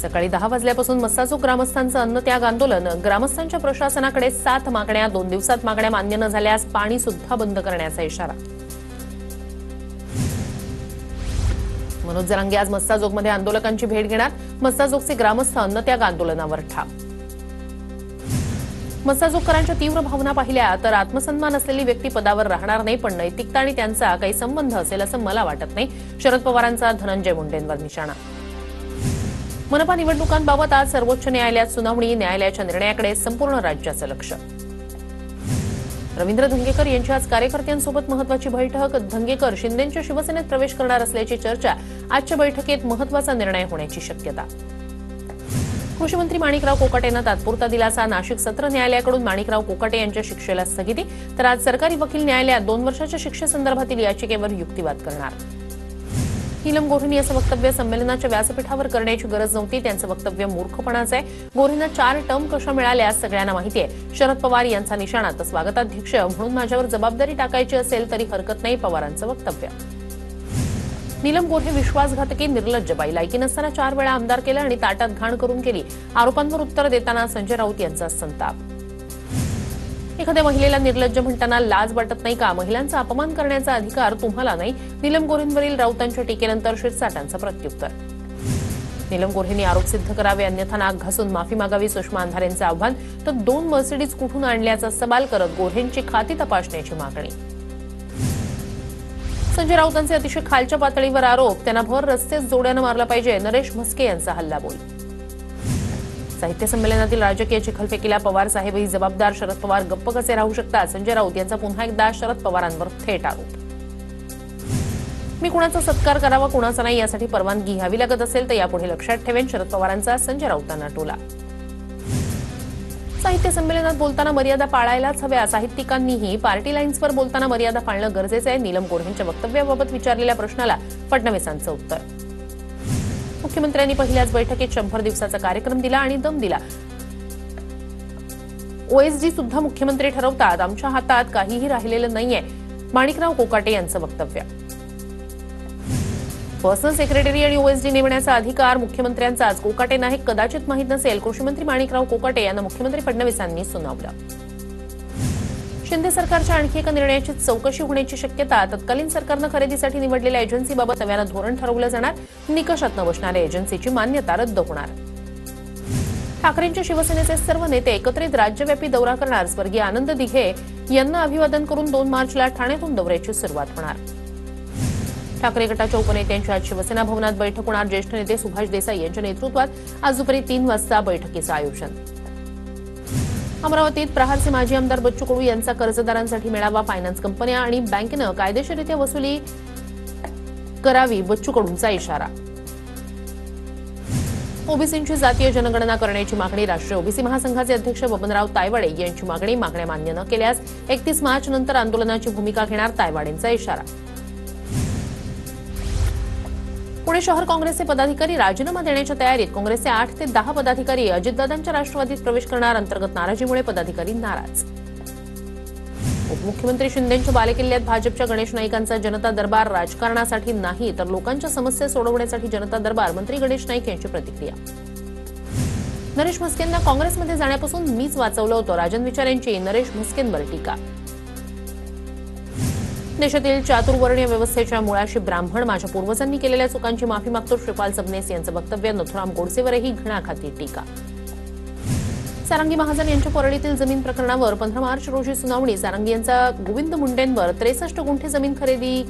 सकाळी 10 वाजल्यापासून मस्साजोग ग्रामस्थांचं अन्नत्याग आंदोलन. ग्रामस्थांच्या प्रशासनाकडे 7 मागण्या. 2 दिवसात मागण्या मान्य न झाल्यास पाणी सुद्धा बंद करण्याचा इशारा. मनोज जरांगे आज मस्साजोगमध्ये आंदोलकांची भेट घेणार. मस्साजोगचे ग्रामस्थ अन्नत्याग आंदोलनावर ठाम. मस्साजोगकरांच्या तीव्र भावना पाहिल्या तर आत्मसन्मान असलेली व्यक्ती पदावर राहणार नाही, पण नैतिकता आणि त्यांचा काही संबंध असेल असं मला वाटत नाही. शरद पवारांचा धनंजय मुंडेंवर निशाणा. मनपा निवडणुकांबाबत आज सर्वोच्च न्यायालयात सुनावणी. न्यायालयाच्या निर्णयाकडे संपूर्ण राज्याचं लक्ष. रवींद्र धंगेकर यांची आज कार्यकर्त्यांसोबत महत्वाची बैठक. धंगेकर शिंदेंच्या शिवसेनेत प्रवेश करणार असल्याची चर्चा. आजच्या बैठकीत महत्वाचा निर्णय होण्याची शक्यता. कृषी मंत्री माणिकराव कोकाटेंना तात्पुरता दिलासा. नाशिक सत्र न्यायालयाकडून माणिकराव कोकाटे यांच्या शिक्षेला स्थगिती. तर आज सरकारी वकील न्यायालयात 2 वर्षाच्या शिक्षेसंदर्भातील याचिकेवर युक्तिवाद करणार. नीलम गोऱ्हेंनी असं वक्तव्य संमेलनाच्या व्यासपीठावर करण्याची गरज नव्हती. त्यांचं वक्तव्य मूर्खपणाचं आहे. गोऱ्हेंना 4 टर्म कशा मिळाल्या सगळ्यांना माहिती आहे. शरद पवार यांचा निशाणा. तर स्वागताध्यक्ष म्हणून माझ्यावर जबाबदारी टाकायची असेल तरी हरकत नाही, पवारांचं वक्तव्य. नीलम गोऱ्हे विश्वासघातकी, निर्लज्ज बाई. लायकी नसताना 4 वेळा आमदार केलं आणि ताटात घाण करून केली. आरोपांवर उत्तर देताना संजय राऊत यांचा संताप. एखाद्या महिलेला निर्लज्ज म्हणताना लाज वाटत नाही का? महिलांचा अपमान करण्याचा अधिकार तुम्हाला नाही. नीलम गोऱ्हेंवरील राऊतांच्या टीकेनंतर शिरसाटांचं प्रत्युत्तर. नीलम गोऱ्हेंनी आरोप सिद्ध करावे, अन्यथा नाक घासून माफी मागावी. सुषमा अंधारेंचं आव्हान. तर 2 मर्सिडीज कुठून आणल्याचा सवाल करत गोऱ्हेंची खाती तपासण्याची मागणी. संजय राऊतांचे अतिशय खालच्या पातळीवर आरोप. त्यांना भर रस्तेच जोड्यानं मारलं पाहिजे. नरेश म्हस्के यांचा हल्लाबोल. साहित्य संमेलनातील राजकीय चिखलफेकीला पवार साहेबही जबाबदार. शरद पवार गप्प कसे राहू शकतात? संजय राऊत यांचा पुन्हा एकदा शरद पवारांवर थेट आरोप. मी कुणाचा सत्कार करावा, कुणाचा नाही यासाठी परवानगी घ्यावी लागत असेल तर यापुढे लक्षात ठेवेन. शरद पवारांचा संजय राऊतांना टोला. साहित्य संमेलनात बोलताना मर्यादा पाळायलाच हव्या. साहित्यिकांनीही पार्टी लाईन्सवर बोलताना मर्यादा पाळणं गरजेचं आहे. नीलम गोऱ्हेंच्या वक्तव्याबाबत विचारलेल्या प्रश्नाला फडणवीसांचं उत्तर. मुख्यमंत्र्यांनी पहिल्याच बैठकीत 100 दिवसाचा कार्यक्रम दिला आणि दम दिला. ओएसडी सुद्धा मुख्यमंत्री ठरवतात. आमच्या हातात काहीही राहिलेलं नाहीये. माणिकराव कोकाटे यांचं वक्तव्य. पर्सनल सेक्रेटरी आणि ओएसडी नेमण्याचा अधिकार मुख्यमंत्र्यांचाच. कोकाटेंना हे कदाचित माहीत नसेल. कृषी मंत्री माणिकराव कोकाटे यांना मुख्यमंत्री फडणवीसांनी सुनावलं. शिंदे सरकारच्या आणखी एका निर्णयाची चौकशी होण्याची शक्यता. तत्कालीन सरकारनं खरेदीसाठी निवडलेल्या एजन्सीबाबत नव्यानं धोरण ठरवलं जाणार. निकषात न बसणाऱ्या एजन्सीची मान्यता रद्द होणार. ठाकरेंच्या शिवसेनेचे सर्व नेते एकत्रित राज्यव्यापी दौरा करणार. स्वर्गीय आनंद दिघे यांना अभिवादन करून 2 मार्चला ठाण्यातून दौऱ्याची सुरुवात होणार. ठाकरे गटाच्या उपनेत्यांची आज शिवसेना भवनात बैठक होणार. ज्येष्ठ नेते सुभाष देसाई यांच्या नेतृत्वात आज दुपारी 3 वाजता बैठकीचं आयोजन. अमरावतीत प्रहारचे माजी आमदार बच्चू कडू यांचा कर्जदारांसाठी मेळावा. फायनान्स कंपन्या आणि बँकेनं कायदेशीररित्या वसुली करावी, बच्चू कडूंचा इशारा. ओबीसींची जातीय जनगणना करण्याची मागणी. राष्ट्रीय ओबीसी महासंघाचे अध्यक्ष बबनराव तायवाडे यांची मागणी. मागण्या मान्य न केल्यास 31 मार्च नंतर आंदोलनाची भूमिका घेणार. तायवाडेंचा इशारा. पुणे शहर काँग्रेसचे पदाधिकारी राजीनामा देण्याच्या तयारीत. काँग्रेसचे 8 ते 10 पदाधिकारी अजितदादांच्या राष्ट्रवादीत प्रवेश करणार. अंतर्गत नाराजीमुळे पदाधिकारी नाराज. उपमुख्यमंत्री शिंदेंच्या बालेकिल्ल्यात भाजपच्या गणेश नाईकांचा जनता दरबार. राजकारणासाठी नाही तर लोकांच्या समस्या सोडवण्यासाठी जनता दरबार. मंत्री गणेश नाईक यांची प्रतिक्रिया. नरेश म्हस्केंना काँग्रेसमध्ये जाण्यापासून मीच वाचवलं होतं. राजन विचार यांची नरेश म्हस्केंवर टीका. देशातील चातुर्वर्णीय व्यवस्थेच्या मुळाशी ब्राह्मण. माझ्या पूर्वजांनी केलेल्या चुकांची माफी मागतो. श्रीपाल सबनेस यांचं वक्तव्य. नथुराम गोडसेवरही घणाघाती टीका. सारंगी महाजन यांच्या परळीतील जमीन प्रकरणावर 15 मार्च रोजी सुनावणी. सारंगी यांचा गोविंद मुंडेंवर 63 गुंठे जमीन खरेदी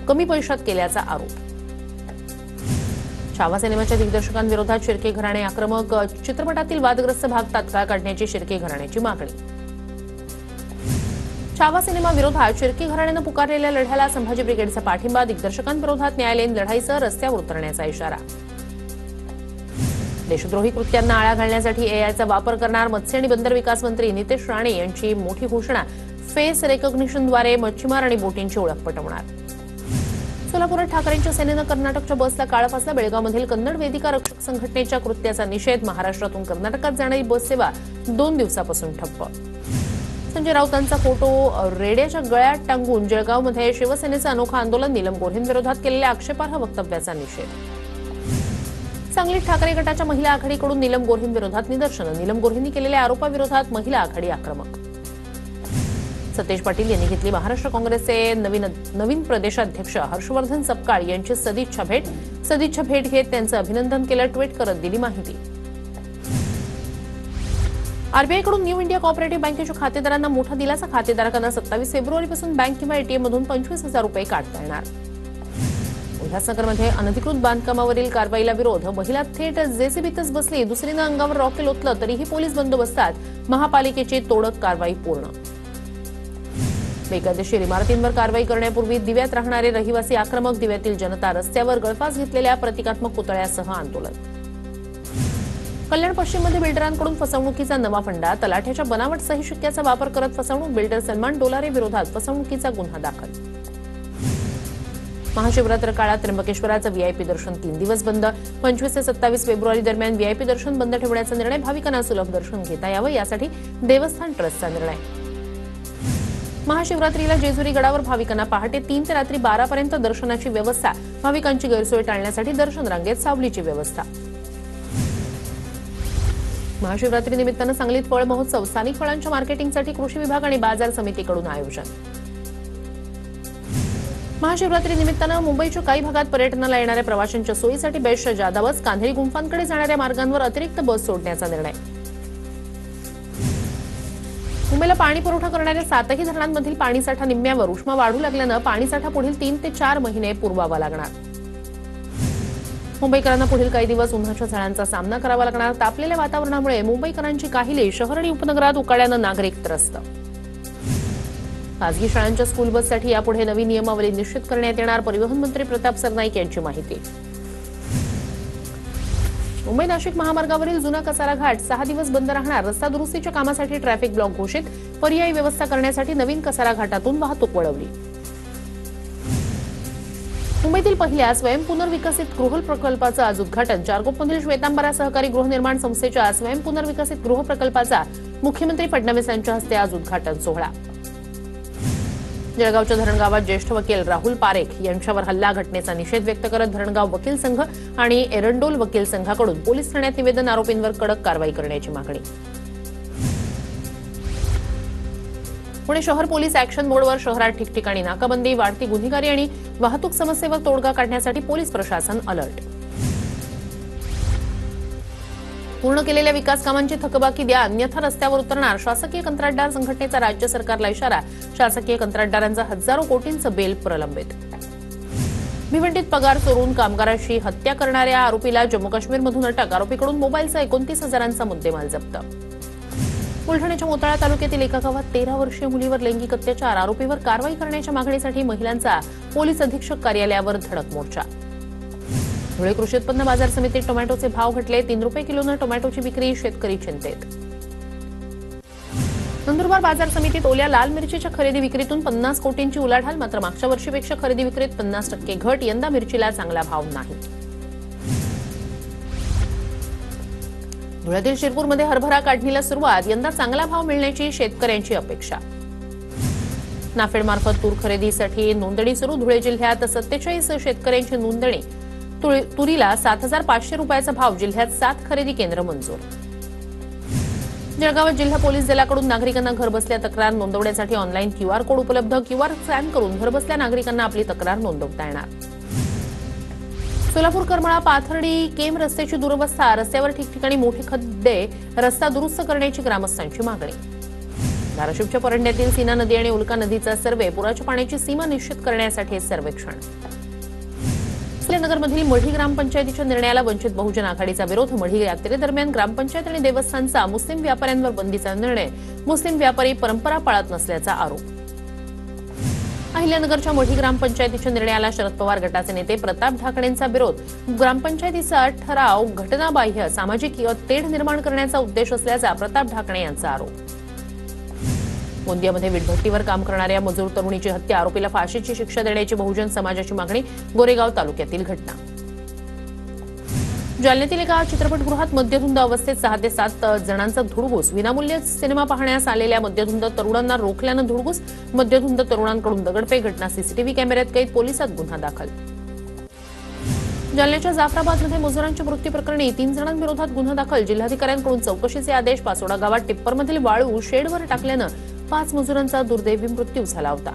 कमी पैशात केल्याचा आरोप. छावा सिनेमाच्या दिग्दर्शकांविरोधात शिर्के घराणे आक्रमक. चित्रपटातील वादग्रस्त भाग तात्काळ काढण्याची शिर्के घराण्याची मागणी. छावा सिनेमा विरोधात शिर्के घराण्यानं पुकारलेल्या लढ्याला संभाजी ब्रिगेडचा पाठिंबा. दिग्दर्शकांविरोधात न्यायालयीन लढाईसह रस्त्यावर उतरण्याचा इशारा. देशद्रोही कृत्यांना आळा घालण्यासाठी एआयचा वापर करणार. मत्स्य आणि बंदर विकास मंत्री नितेश राणे यांची मोठी घोषणा. फेस रेकॉग्निशनद्वारे मच्छीमार आणि बोटींची ओळख पटवणार. सोलापुरात ठाकरेंच्या सेनेनं कर्नाटकच्या बसला काळा फासला. बेळगावमधील कन्नड वेदिका रक्षक संघटनेच्या कृत्याचा निषेध. महाराष्ट्रातून कर्नाटकात जाणारी बस सेवा 2 दिवसापासून ठप्प. संजय राऊतांचा फोटो रेड्याच्या गळ्यात टांगून जळगावमध्ये शिवसेनेचं अनोखं आंदोलन. नीलम गोऱ्हेंविरोधात केलेल्या आक्षेपार्ह वक्तव्याचा निषेध. सांगलीत ठाकरे गटाच्या महिला आघाडीकडून नीलम गोऱ्हेंविरोधात निदर्शनं. नीलम गोऱ्हेंनी केलेल्या आरोपाविरोधात महिला आघाडी आक्रमक. सतेज पाटील यांनी घेतली महाराष्ट्र काँग्रेसचे नवीन प्रदेशाध्यक्ष हर्षवर्धन सपकाळ यांची सदिच्छा भेट. सदिच्छा भेट घेत त्यांचं अभिनंदन केलं. ट्विट करत दिली माहिती. आरबीआयकडून न्यू इंडिया कोऑपरेटिव्ह बँकेच्या खातेदारांना मोठा दिलासा. खातेदारांना 27 फेब्रुवारीपासून बँक किंवा एटीएम मधून 25,000 रुपये काढता येणार. उल्हासनगरमध्ये अनधिकृत बांधकामावरील कारवाईला विरोध. महिला थेट जेसीबीतच बसली. दुसरीनं अंगावर रॉकेल ओतलं तरीही पोलीस बंदोबस्तात. महापालिकेची तोडक कारवाई पूर्ण. बेकायदेशीर इमारतींवर कारवाई करण्यापूर्वी दिव्यात राहणारे रहिवासी आक्रमक. दिव्यातील जनता रस्त्यावर गळफास घेतलेल्या प्रतिकात्मक पुतळ्यासह आंदोलन. कल्याण पश्चिममध्ये बिल्डरांकडून फसवणुकीचा नवा फंडा. तलाठ्याच्या बनावट सही शिक्क्याचा वापर करत फसवणूक. बिल्डर सलमान डोलारे विरोधात फसवणुकीचा गुन्हा दाखल. महाशिवरात्र काळात त्र्यंबकेश्वराचं व्हीआयपी दर्शन 3 दिवस बंद. 25 ते 27 फेब्रुवारी दरम्यान व्हीआयपी दर्शन बंद ठेवण्याचा निर्णय. भाविकांना सुलभ दर्शन घेता यावं यासाठी देवस्थान ट्रस्टचा निर्णय. महाशिवरात्रीला जेजुरी गडावर भाविकांना पहाटे 3 ते रात्री 12 पर्यंत दर्शनाची व्यवस्था. भाविकांची गैरसोय टाळण्यासाठी दर्शन रांगेत सावलीची व्यवस्था. महाशिवरात्री निमित्तानं सांगलीत फळ महोत्सव. स्थानिक फळांच्या मार्केटिंगसाठी कृषी विभाग आणि बाजार समितीकडून आयोजन. महाशिवरात्री निमित्तानं मुंबईच्या काही भागात पर्यटनाला येणाऱ्या प्रवाशांच्या सोयीसाठी बेस्टच्या जादा बस. कान्हेरी गुंफांकडे जाणाऱ्या मार्गांवर अतिरिक्त बस सोडण्याचा निर्णय. मुंबईला पाणी पुरवठा करणाऱ्या 7ही धरणांमधील पाणीसाठा निम्म्यावर. उष्मा वाढू लागल्यानं पाणीसाठा पुढील 3 ते 4 महिने पुरवावा लागणार. मुंबईकरांना पुढील काही दिवस उन्हाच्या झळांचा सामना करावा लागणार. तापलेल्या वातावरणामुळे मुंबईकरांची काहिली. शहर आणि उपनगरात उकाड्यानं नागरिक त्रस्त. खासगी शाळांच्या स्कूल बससाठी यापुढे नवी नियमावली निश्चित करण्यात येणार. परिवहन मंत्री प्रताप सरनाईक यांची माहिती. मुंबई नाशिक महामार्गावरील जुना कसारा घाट 6 दिवस बंद राहणार. रस्ता दुरुस्तीच्या कामासाठी ट्रॅफिक ब्लॉक घोषित. पर्यायी व्यवस्था करण्यासाठी नवीन कसारा घाटातून वाहतूक वळवली. मुंबईतील पहिल्या स्वयंपुनर्विकसित गृह प्रकल्पाचं आज उद्घाटन. चारकोपमधील श्वेतांबरा सहकारी गृहनिर्माण संस्थेच्या स्वयंपुनर्विकसित गृह प्रकल्पाचा मुख्यमंत्री फडणवीस यांच्या हस्ते आज उद्घाटन सोहळा. जळगावच्या धरणगावात ज्येष्ठ वकील राहुल पारेख यांच्यावर हल्ला. घटनेचा निषेध व्यक्त करत धरणगाव वकील संघ आणि एरंडोल वकील संघाकडून पोलीस ठाण्यात निवेदन. आरोपींवर कडक कारवाई करण्याची मागणी. पुणे शहर पोलीस ऍक्शन मोडवर. शहरात ठिकठिकाणी नाकाबंदी. वाढती गुन्हेगारी आणि वाहतूक समस्येवर तोडगा काढण्यासाठी पोलीस प्रशासन अलर्ट. पूर्ण केलेल्या विकास कामांची थकबाकी द्या, अन्यथा रस्त्यावर उतरणार. शासकीय कंत्राटदार संघटनेचा राज्य सरकारला इशारा. शासकीय कंत्राटदारांचा हजारो कोटींचं बेल प्रलंबित. भिवंडीत पगार चोरून कामगाराशी हत्या करणाऱ्या आरोपीला जम्मू काश्मीरमधून अटक. आरोपीकडून मोबाईलचा 29,000चा मुद्देमाल जप्त. बुलढाण्याच्या मोताळा तालुक्यातील एका गावात 13 वर्षीय मुलीवर लैंगिक अत्याचार. आरोपीवर कारवाई करण्याच्या मागणीसाठी महिलांचा पोलीस अधीक्षक कार्यालयावर धडक मोर्चा. धुळे कृषी उत्पन्न बाजार समितीत टोमॅटोचे भाव घटले. 3 रुपये किलोनं टोमॅटोची विक्री. शेतकरी चिंतेत. नंदुरबार बाजार समितीत ओल्या लाल मिरचीच्या खरेदी विक्रीतून 50 कोटींची उलाढाल. मात्र मागच्या वर्षीपेक्षा खरेदी विक्रीत 50% घट. यंदा मिरचीला चांगला भाव नाही. धुळ्यातील शिरपूरमध्ये हरभरा काढणीला सुरुवात. यंदा चांगला भाव मिळण्याची शेतकऱ्यांची अपेक्षा. नाफेडमार्फत तूर खरेदीसाठी नोंदणी सुरू. धुळे जिल्ह्यात 47 शेतकऱ्यांची नोंदणी. तुरीला 7,500 रुपयाचा भाव. जिल्ह्यात 7 खरेदी केंद्र मंजूर. जळगावात जिल्हा पोलीस दलाकडून नागरिकांना घरबसल्या तक्रार नोंदवण्यासाठी ऑनलाईन QR कोड उपलब्ध. QR स्कॅन करून घरबसल्या नागरिकांना आपली तक्रार नोंदवता येणार. सोलापूर करमाळा पाथर्डी केम रस्त्याची दुरवस्था. रस्त्यावर ठिकठिकाणी मोठे खड्डे. रस्ता दुरुस्त करण्याची ग्रामस्थांची मागणी. धाराशिवच्या परंड्यातील सीना नदी आणि उल्का नदीचा सर्वे. पुराच्या पाण्याची सीमा निश्चित करण्यासाठी सर्वेक्षण. नगरमधील मढी ग्रामपंचायतीच्या निर्णयाला वंचित बहुजन आघाडीचा विरोध. मढी यात्रेदरम्यान ग्रामपंचायत आणि देवस्थानचा मुस्लिम व्यापाऱ्यांवर बंदीचा निर्णय. मुस्लिम व्यापारी परंपरा पाळत नसल्याचा आरोप. अहिल्यानगरच्या मढी ग्रामपंचायतीच्या निर्णयाला शरद पवार गटाचे नेते प्रताप ढाकणेंचा विरोध. ग्रामपंचायतीचा ठराव घटनाबाह्य, सामाजिक तेढ निर्माण करण्याचा उद्देश असल्याचा प्रताप ढाकणे यांचा आरोप. गोंदियामध्ये वीटभट्टीवर काम करणाऱ्या मजूर तरुणीची हत्या. आरोपीला फाशीची शिक्षा देण्याची बहुजन समाजाची मागणी. गोरेगाव तालुक्यातील घटना. जालन्यातील एका चित्रपटगृहात मद्यधुंद अवस्थेत 6 ते 7 जणांचा धुडगूस. विनामूल्य सिनेमा पाहण्यास आलेल्या मद्यधुंद तरुणांना रोखल्यानं धुडगूस. मद्यधुंद तरुणांकडून दगडफेक. घटना सीसीटीव्ही कॅमेऱ्यात कैद. पोलिसात गुन्हा दाखल. जालन्याच्या जाफराबादमध्ये मजुरांच्या मृत्यू प्रकरणी 3 जणांविरोधात गुन्हा दाखल. जिल्हाधिकाऱ्यांकडून चौकशीचे आदेश. पासोडा गावात टिप्परमधील वाळू शेडवर टाकल्यानं 5 मजुरांचा दुर्दैवी मृत्यू झाला होता.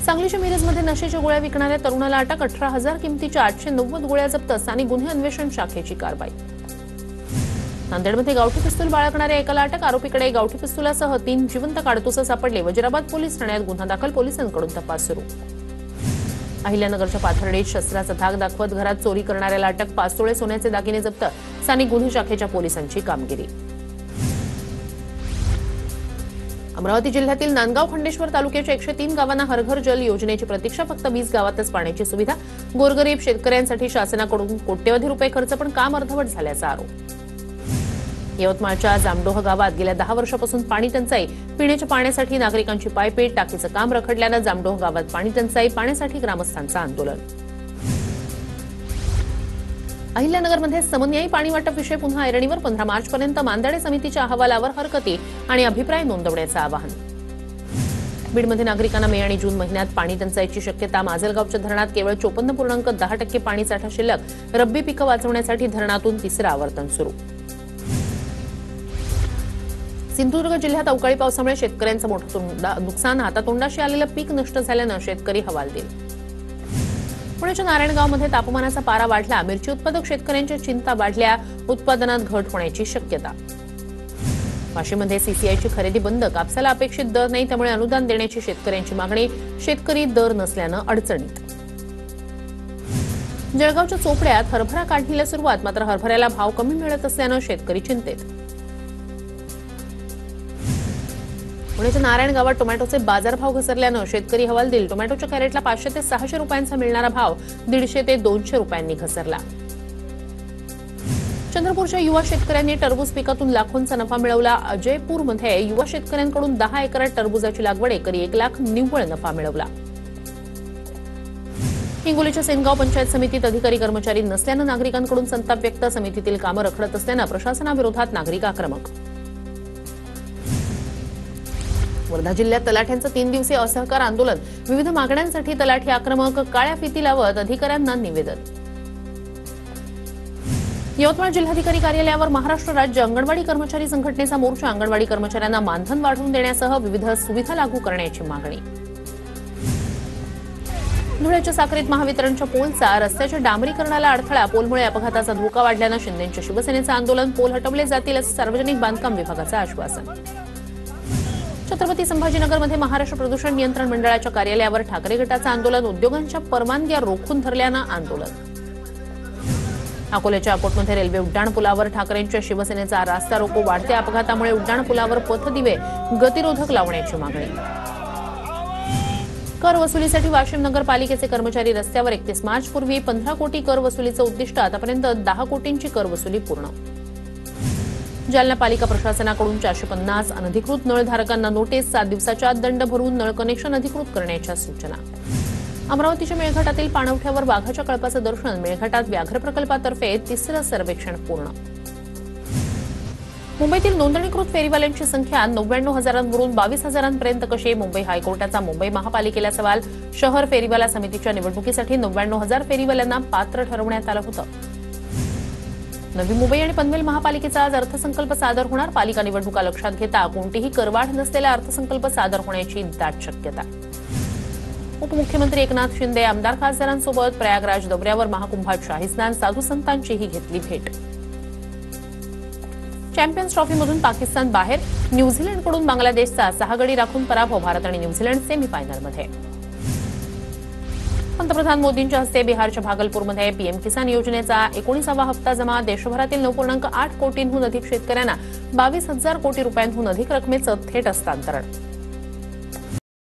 सांगलीच्या मिरजमध्ये नशेच्या गोळ्या विकणाऱ्या तरुणाला अटक. 18,000 किमतीच्या 890 गोळ्या जप्त. स्थानिक गुन्हे अन्वेषण शाखेची कारवाई. नांदेडमध्ये गावठी पिस्तूल बाळगणाऱ्या एकाला अटक. आरोपीकडे गावठी पिस्तुलासह 3 जिवंत काडतुसं सापडले. वजिराबाद पोलीस ठाण्यात गुन्हा दाखल. पोलिसांकडून तपास सुरू. अहिल्यानगरच्या पाथर्डीत शस्त्राचा धाक दाखवत घरात चोरी करणाऱ्याला अटक. 5 तोळे सोन्याचे दागिने जप्त. स्थानिक गुन्हे शाखेच्या पोलिसांची कामगिरी. अमरावती जिल्ह्यातील नांदगाव खंडेश्वर तालुक्याच्या 103 गावांना हर घर जल योजनेची प्रतीक्षा. फक्त 20 गावातच पाण्याची सुविधा. गोरगरीब शेतकऱ्यांसाठी शासनाकडून कोट्यवधी रुपये खर्च, पण काम अर्धवट झाल्याचा आरोप. यवतमाळच्या जामडोह गावात गेल्या 10 वर्षापासून पाणी टंचाई. पिण्याच्या पाण्यासाठी नागरिकांची पायपीट. टाकीचं काम रखडल्यानं जामडोह गावात पाणी टंचाई. पाण्यासाठी ग्रामस्थांचं आंदोलन. अहिल्यानगरमध्ये समन्यायी पाणी वाटप विषय पुन्हा ऐरणीवर. 15 मार्चपर्यंत मानधडे समितीच्या अहवालावर हरकती आणि अभिप्राय नोंदवण्याचं आवाहन. बीडमध्ये नागरिकांना मे आणि जून महिन्यात पाणी टंचाईची शक्यता. माजलगावच्या धरणात केवळ 54.10% पाणी साठा शिल्लक. रब्बी पिकं वाचवण्यासाठी धरणातून तिसरं आवर्तन सुरू. सिंधुदुर्ग जिल्ह्यात अवकाळी पावसामुळे शेतकऱ्यांचं मोठं नुकसान. हातातोंडाशी आलेलं पीक नष्ट झाल्यानं शेतकरी हवालदिल. पुण्याच्या नारायणगावमध्ये तापमानाचा पारा वाढला. मिरची उत्पादक शेतकऱ्यांच्या चिंता वाढल्या. उत्पादनात घट होण्याची शक्यता. वाशीमध्ये सीसीआयची खरेदी बंद. कापसाला अपेक्षित दर नाही, त्यामुळे अनुदान देण्याची शेतकऱ्यांची मागणी. शेतकरी दर नसल्यानं अडचणीत. जळगावच्या चोपड्यात हरभरा काढणीला सुरुवात. मात्र हरभऱ्याला भाव कमी मिळत असल्यानं शेतकरी चिंतेत. पुण्याच्या नारायणगावात टोमॅटोचे बाजारभाव घसरल्यानं शेतकरी हवालदिल. टोमॅटोच्या कॅरेटला 500 ते 600 रुपयांचा मिळणारा भाव 150 ते 200 रुपयांनी घसरला. चंद्रपूरच्या युवा शेतकऱ्यांनी टरबूज पिकातून लाखोंचा नफा मिळवला. अजयपूरमध्ये युवा शेतकऱ्यांकडून 10 एकरात टरबूजाची लागवड. एकरी 1 लाख निव्वळ नफा मिळवला. हिंगोलीच्या सेनगाव पंचायत समितीत अधिकारी कर्मचारी नसल्यानं नागरिकांकडून संताप व्यक्त. समितीतील कामं रखडत असल्यानं प्रशासनाविरोधात नागरिक आक्रमक. वर्धा जिल्ह्यात तलाठ्यांचं 3 दिवसीय असहकार आंदोलन. विविध मागण्यांसाठी तलाठी आक्रमक. काळ्या फिती लावत अधिकाऱ्यांना निवेदन. यवतमाळ जिल्हाधिकारी कार्यालयावर महाराष्ट्र राज्य अंगणवाडी कर्मचारी संघटनेचा मोर्चा. अंगणवाडी कर्मचाऱ्यांना मानधन वाढवून देण्यासह विविध सुविधा लागू करण्याची मागणी. धुळ्याच्या साक्रीत महावितरणच्या पोलचा रस्त्याच्या डांबरीकरणाला अडथळा. पोलमुळे अपघाताचा धोका वाढल्यानं शिंदेच्या शिवसेनेचं आंदोलन. पोल हटवले जातील असं सार्वजनिक बांधकाम विभागाचं आश्वासन. छत्रपती संभाजीनगरमध्ये महाराष्ट्र प्रदूषण नियंत्रण मंडळाच्या कार्यालयावर ठाकरे गटाचं आंदोलन. उद्योगांच्या परवानग्या रोखून धरल्यानं आंदोलन. अकोल्याच्या अकोटमध्ये रेल्वे उड्डाणपुलावर ठाकरेंच्या शिवसेनेचा रास्ता रोको. वाढत्या अपघातामुळे उड्डाणपुलावर पथदिवे गतिरोधक लावण्याची मागणी. कर वसुलीसाठी वाशिम नगरपालिकेचे कर्मचारी रस्त्यावर. 31 मार्चपूर्वी 15 कोटी कर वसुलीचं उद्दिष्ट. आतापर्यंत 10 कोटींची कर वसुली पूर्ण. जालना पालिका प्रशासनाकडून 450 अनधिकृत नळधारकांना नोटीस. 7 दिवसाच्या आत दंड भरून नळ कनेक्शन अधिकृत करण्याच्या सूचना. अमरावतीच्या मेळघाटातील पाणवठ्यावर वाघाच्या कळपाचं दर्शन. मेळघाटात व्याघ्र प्रकल्पातर्फे 3रं सर्वेक्षण पूर्ण. मुंबईतील नोंदणीकृत फेरीवाल्यांची संख्या 99,000वरून 22,000पर्यंत कशी. मुंबई हायकोर्टाचा मुंबई महापालिकेला सवाल. शहर फेरीवाला समितीच्या निवडणुकीसाठी 99,000 फेरीवाल्यांना पात्र ठरवण्यात आलं होतं. नवी मुंबई आणि पनवेल महापालिकेचा आज अर्थसंकल्प सादर होणार. पालिका निवडणुका लक्षात घेता कोणतीही करवाढ नसलेला अर्थसंकल्प सादर होण्याची दाट शक्यता. उपमुख्यमंत्री एकनाथ शिंदे आमदार खासदारांसोबत प्रयागराज दौऱ्यावर. महाकुंभात शाही स्नान. साधू संतांचीही घेतली भेट. चॅम्पियन्स ट्रॉफीमधून पाकिस्तान बाहेर. न्यूझीलंडकडून बांगलादेशचा 6 गडी राखून पराभव. भारत आणि न्यूझीलंड सेमीफायनलमध्ये. पंतप्रधान मोदींच्या हस्ते बिहारच्या भागलपूरमध्ये पीएम किसान योजनेचा 19वा हप्ता जमा. देशभरातील 9.8 कोटींहून अधिक शेतकऱ्यांना 22,000 कोटी रुपयांहून अधिक रकमेचं थेट हस्तांतरण.